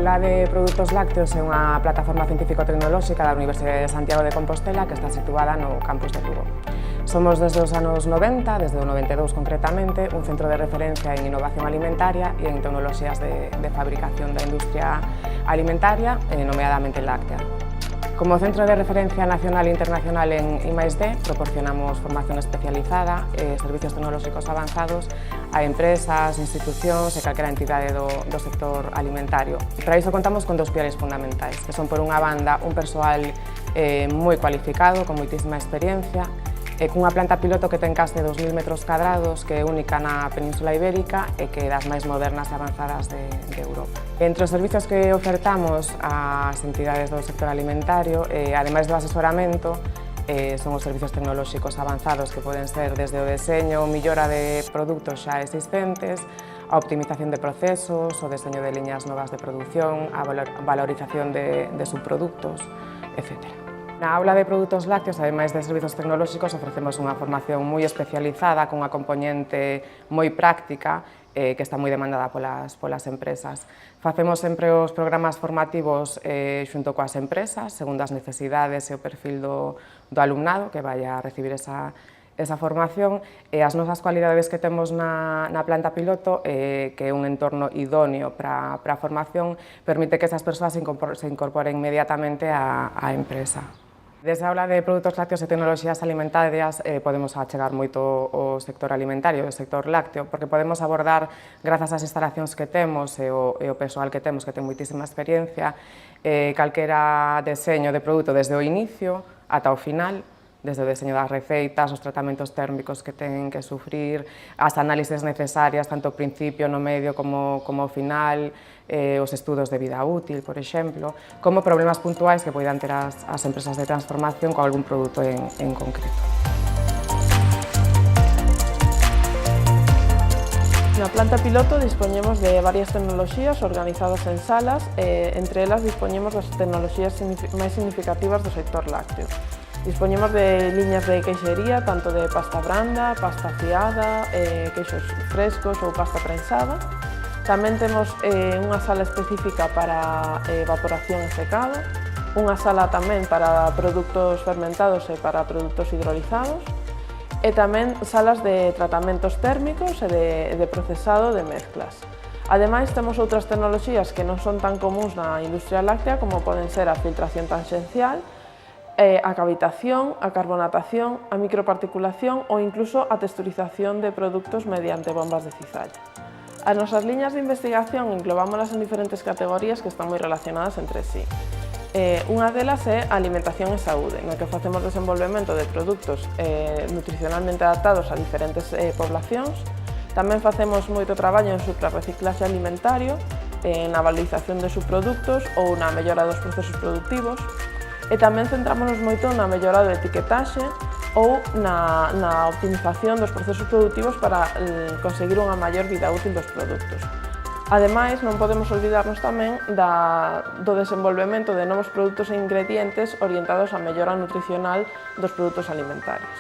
Aula de Produtos Lácteos é unha plataforma científico-tecnolóxica da Universidade de Santiago de Compostela que está situada no campus de Lugo. Somos desde os anos 90, desde o 92 concretamente, un centro de referencia en innovación alimentaria e en tecnoloxías de fabricación da industria alimentaria, nomeadamente láctea. Como centro de referencia nacional e internacional en I+D, proporcionamos formación especializada e servicios tecnolóxicos avanzados a empresas, institucións e calquera entidade do sector alimentario. Para iso contamos con dos pilares fundamentais, que son, por unha banda, un persoal moi cualificado, con moitísima experiencia, cunha planta piloto que ten case 2.000 metros cadrados, que é única na Península Ibérica e que é das máis modernas e avanzadas de Europa. Entre os servizos que ofertamos ás entidades do sector alimentario, ademais do asesoramento, son os servizos tecnolóxicos avanzados que poden ser desde o deseño ou millora de produtos xa existentes, a optimización de procesos, o deseño de liñas novas de produción, a valorización de subproductos, etc. Na Aula de Produtos Lácteos, ademais de servizos tecnolóxicos, ofrecemos unha formación moi especializada con unha componente moi práctica que está moi demandada polas empresas. Facemos sempre os programas formativos xunto coas empresas, segundo as necesidades e o perfil do alumnado que vai a recibir esa formación, e as nosas cualidades que temos na planta piloto, que é un entorno idóneo para a formación, permite que esas persoas se incorporen inmediatamente á empresa. Desde a Aula de Produtos Lácteos e Tecnoloxías Alimentarias podemos achegar moito o sector alimentario, o sector lácteo, porque podemos abordar, grazas ás instalacións que temos e o persoal que temos, que ten moitísima experiencia, calquera deseño de produto desde o inicio ata o final, desde o deseño das receitas, os tratamentos térmicos que ten que sufrir, as análises necesarias, tanto ao principio, no medio como ao final, os estudos de vida útil, por exemplo, como problemas puntuais que poidan ter as empresas de transformación con algún produto en concreto. Na planta piloto dispoñemos de varias tecnoloxías organizadas en salas, entre elas dispoñemos das tecnoloxías máis significativas do sector lácteo. Dispoñemos de liñas de queixería, tanto de pasta branda, pasta fiada, queixos frescos ou pasta prensada. Tamén temos unha sala específica para evaporación e secado, unha sala tamén para produtos fermentados e para produtos hidrolizados, e tamén salas de tratamentos térmicos e de procesado de mezclas. Ademais, temos outras tecnoloxías que non son tan comuns na industria láctea, como poden ser a filtración tangencial, a cavitación, a carbonatación, a microparticulación ou incluso a texturización de produtos mediante bombas de cizalla. As nosas liñas de investigación englobamolas en diferentes categorías que están moi relacionadas entre sí. Unha delas é a alimentación e saúde, na que facemos desenvolvemento de produtos nutricionalmente adaptados a diferentes poblacións. Tamén facemos moito traballo en suprarreciclaxe alimentario, na valorización de subproductos ou na mellora dos procesos productivos. E tamén centrámonos moito na mellora do etiquetaxe ou na optimización dos procesos productivos para conseguir unha maior vida útil dos produtos. Ademais, non podemos olvidarnos tamén do desenvolvemento de novos produtos e ingredientes orientados á mellora nutricional dos produtos alimentarios.